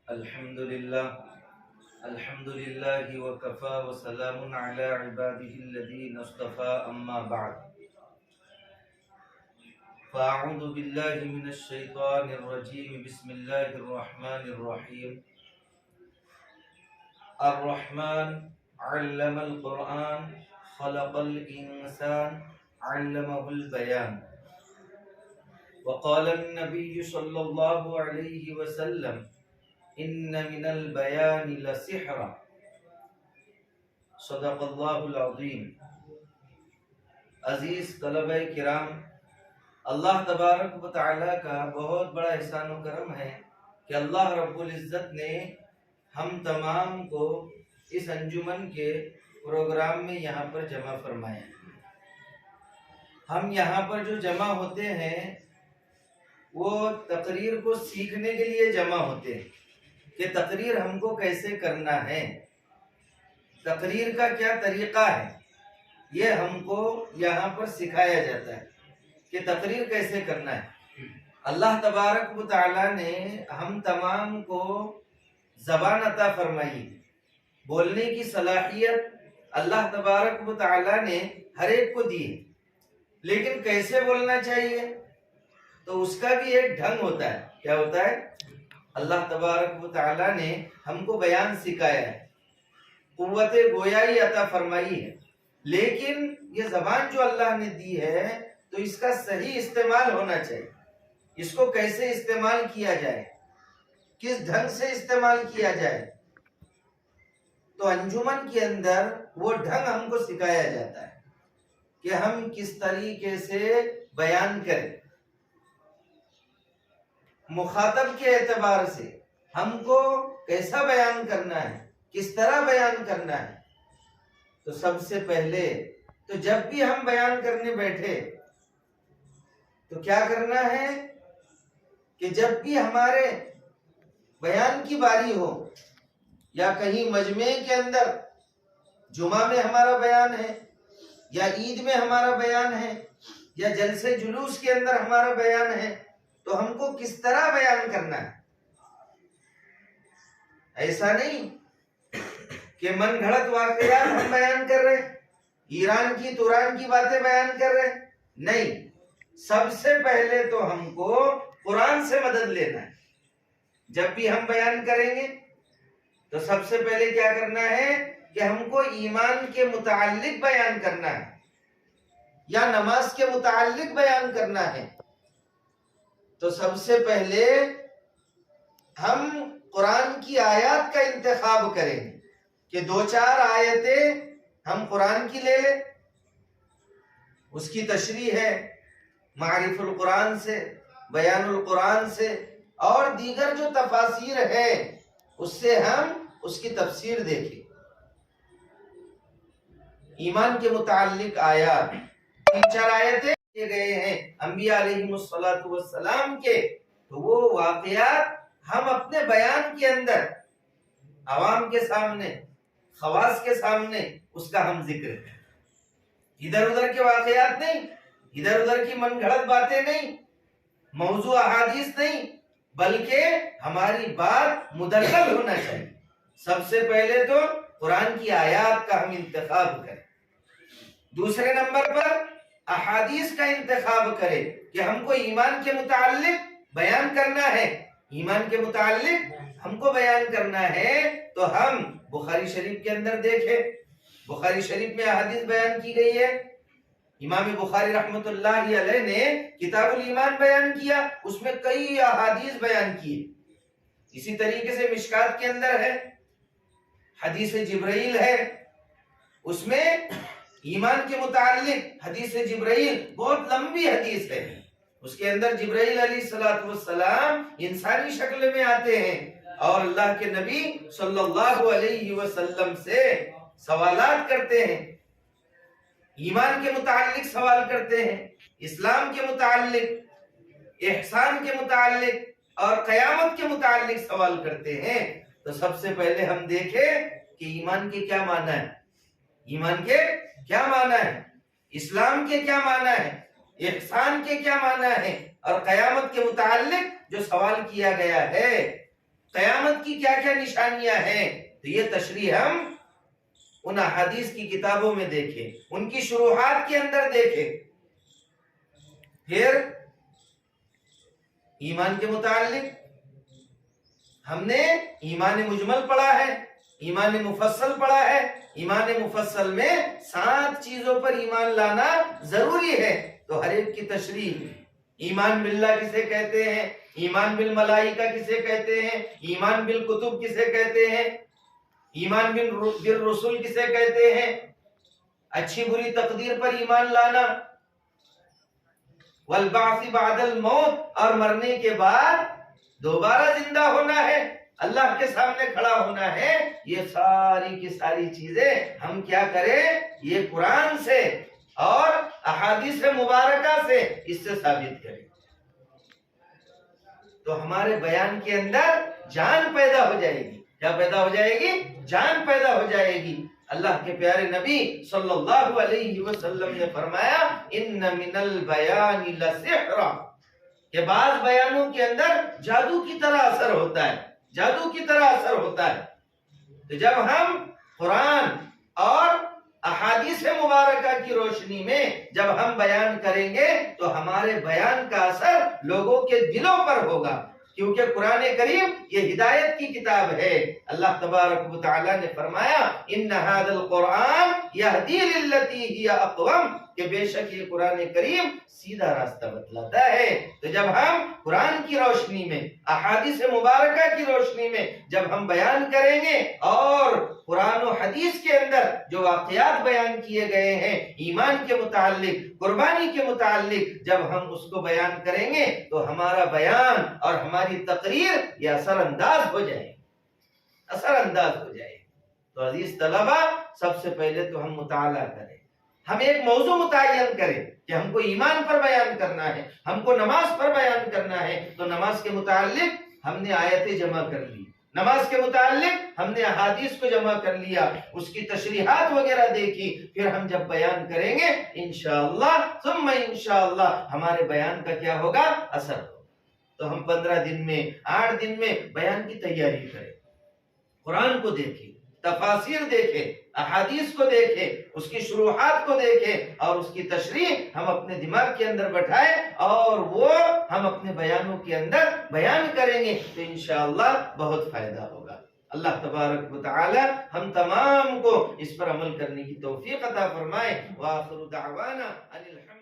الحمد لله وكفى وسلام على عباده الذين اصطفى أما بعد فأعوذ بالله من الشيطان الرجيم بسم الله الرحمن الرحيم الرحمن علم القرآن خلق الإنسان علمه البيان وقال النبي صلى الله عليه وسلم ان من البیان لسحرا صدق اللہ العظیم۔ عزیز طلبہ کرام، اللہ تبارک و تعالی کا بہت بڑا احسان و کرم ہے کہ اللہ رب العزت نے ہم تمام کو اس انجمن کے پروگرام میں یہاں پر جمع فرمایا۔ ہم یہاں پر جو جمع ہوتے ہیں وہ تقریر کو سیکھنے کے لیے جمع ہوتے ہیں کہ تقریر ہم کو کیسے کرنا ہے، تقریر کا کیا طریقہ ہے، یہ ہم کو یہاں پر سکھایا جاتا ہے کہ تقریر کیسے کرنا ہے۔ اللہ تبارک و تعالی نے ہم تمام کو زبان عطا فرمائی، بولنے کی صلاحیت اللہ تبارک و تعالی نے ہر ایک کو دی ہے، لیکن کیسے بولنا چاہیے تو اس کا بھی ایک ڈھنگ ہوتا ہے۔ کیا ہوتا ہے؟ اللہ تبارک و تعالی نے ہم کو بیان سکھایا ہے، قوت گویائی عطا فرمائی ہے، لیکن یہ زبان جو اللہ نے دی ہے تو اس کا صحیح استعمال ہونا چاہیے۔ اس کو کیسے استعمال کیا جائے، کس ڈھنگ سے استعمال کیا جائے، تو انجمن کے اندر وہ ڈھنگ ہم کو سکھایا جاتا ہے کہ ہم کس طریقے سے بیان کریں۔ مخاطب کے اعتبار سے ہم کو کیسا بیان کرنا ہے، کس طرح بیان کرنا ہے، تو سب سے پہلے تو جب بھی ہم بیان کرنے بیٹھے تو کیا کرنا ہے کہ جب بھی ہمارے بیان کی باری ہو، یا کہیں مجمع کے اندر جمعہ میں ہمارا بیان ہے، یا عید میں ہمارا بیان ہے، یا جلسے جلوس کے اندر ہمارا بیان ہے، تو ہم کو کس طرح بیان کرنا ہے۔ ایسا نہیں کہ من گھڑت واقعات ہم بیان کر رہے ہیں، ایران کی توران کی باتیں بیان کر رہے ہیں، نہیں، سب سے پہلے تو ہم کو قرآن سے مدد لینا ہے۔ جب بھی ہم بیان کریں گے تو سب سے پہلے کیا کرنا ہے کہ ہم کو ایمان کے متعلق بیان کرنا ہے، یا نماز کے متعلق بیان کرنا ہے، تو سب سے پہلے ہم قرآن کی آیات کا انتخاب کریں کہ 2-4 آیتیں ہم قرآن کی لے لیں، اس کی تشریح ہے معرف القرآن سے، بیان القرآن سے، اور دیگر جو تفاسیر ہے اس سے ہم اس کی تفسیر دیکھیں۔ ایمان کے متعلق آیات 3-4 آیتیں دیے گئے ہیں انبیاء علیہم السلام کے، تو وہ واقعات ہم اپنے بیان کے اندر عوام کے سامنے، خواص کے سامنے اس کا ہم ذکر کریں۔ ادھر ادھر کے واقعات نہیں، ادھر ادھر کی من گھڑت باتیں نہیں، موضوع احادیث نہیں، بلکہ ہماری بات مدلل ہونا چاہیے۔ سب سے پہلے تو قرآن کی آیات کا ہم انتخاب کریں، دوسرے نمبر پر احادیث کا انتخاب کریں کہ ہم کو ایمان کے متعلق بیان کرنا ہے، ایمان کے متعلق ہم کو بیان کرنا ہے تو ہم بخاری شریف کے اندر دیکھیں، بخاری شریف میں احادیث بیان کی گئی ہے۔ امام بخاری رحمۃ اللہ علیہ نے کتاب الایمان بیان کیا، اس میں کئی احادیث بیان کی۔ اسی طریقے سے مشکات کے اندر ہے، حدیث جبرائیل ہے، اس میں ایمان کے متعلق حدیث جبرائیل بہت لمبی حدیث ہے، اس کے اندر جبرائیل علیہ السلام انسانی شکل میں آتے ہیں اور اللہ کے نبی صلی اللہ علیہ وسلم سے سوالات کرتے ہیں، ایمان کے متعلق سوال کرتے ہیں، اسلام کے متعلق، احسان کے متعلق اور قیامت کے متعلق سوال کرتے ہیں۔ تو سب سے پہلے ہم دیکھیں کہ ایمان کے کیا معنی ہے، ایمان کے کیا معنی ہے، اسلام کے کیا معنی ہے، احسان کے کیا معنی ہے، اور قیامت کے متعلق جو سوال کیا گیا ہے، قیامت کی کیا کیا نشانیاں ہیں، تو یہ تشریح ہم ان احادیث کی کتابوں میں دیکھیں، ان کی شروحات کے اندر دیکھیں۔ پھر ایمان کے متعلق ہم نے ایمان مجمل پڑھا ہے، ایمان مفصل پڑھا ہے۔ ایمان مفصل میں 7 چیزوں پر ایمان لانا ضروری ہے، تو ہر ایک کی تشریح، ایمان باللہ کسے کہتے ہیں، ایمان بالملائکہ کسے کہتے ہیں، ایمان بالکتب کسے کہتے ہیں، ایمان بالرسول کسے کہتے ہیں، اچھی بری تقدیر پر ایمان لانا، والبعث بعد الموت، اور مرنے کے بعد دوبارہ زندہ ہونا ہے، اللہ کے سامنے کھڑا ہونا ہے۔ یہ ساری کی ساری چیزیں ہم کیا کریں، یہ قرآن سے اور احادیث مبارکہ سے اس سے ثابت کریں، تو ہمارے بیان کے اندر جان پیدا ہو جائے گی۔ کیا پیدا ہو جائے گی؟ جان پیدا ہو جائے گی۔ اللہ کے پیارے نبی صلی اللہ علیہ وسلم نے فرمایا ان من البیان لسحر، کہ بعض بیانوں کے اندر جادو کی طرح اثر ہوتا ہے، جادو کی طرح اثر ہوتا ہے۔ تو جب ہم قرآن اور احادیث مبارکہ کی روشنی میں جب ہم بیان کریں گے تو ہمارے بیان کا اثر لوگوں کے دلوں پر ہوگا، کیونکہ قرآن کریم یہ ہدایت کی کتاب ہے۔ اللہ تبارک و تعالی نے فرمایا ان ھذا القرآن یہدی للتی ہی اقوم، کہ بے شک یہ قرآن کریم سیدھا راستہ بتلاتا ہے۔ تو جب ہم قرآن کی روشنی میں، احادیث مبارکہ کی روشنی میں جب ہم بیان کریں گے، اور قرآن و حدیث کے اندر جو واقعات بیان کیے گئے ہیں ایمان کے متعلق، قربانی کے متعلق، جب ہم اس کو بیان کریں گے تو ہمارا بیان اور ہماری تقریر یہ اثر انداز ہو جائے، اثر انداز ہو جائے۔ تو عزیز طلبہ، سب سے پہلے تو ہم مطالعہ کریں، ہم ایک موضوع متعین کریں کہ ہم کو ایمان پر بیان کرنا ہے، ہم کو نماز پر بیان کرنا ہے، تو نماز کے متعلق ہم نے آیتیں جمع کر لی، نماز کے متعلق ہم نے احادیث کو جمع کر لیا، اس کی تشریحات وغیرہ دیکھی، پھر ہم جب بیان کریں گے انشاءاللہ ثم انشاءاللہ ہمارے بیان کا کیا ہوگا، اثر ہوگا۔ تو ہم 15 دن میں، 8 دن میں بیان کی تیاری کریں، قرآن کو دیکھیں، تفاسیر دیکھیں، احادیث کو دیکھیں، اس کی شروحات کو دیکھیں، اور اس کی تشریح ہم اپنے دماغ کے اندر بٹھائیں، اور وہ ہم اپنے بیانوں کے اندر بیان کریں گے تو انشاءاللہ بہت فائدہ ہوگا۔ اللہ تبارک و تعالی ہم تمام کو اس پر عمل کرنے کی توفیق عطا فرمائے۔ وآخر دعوانا ان الحمد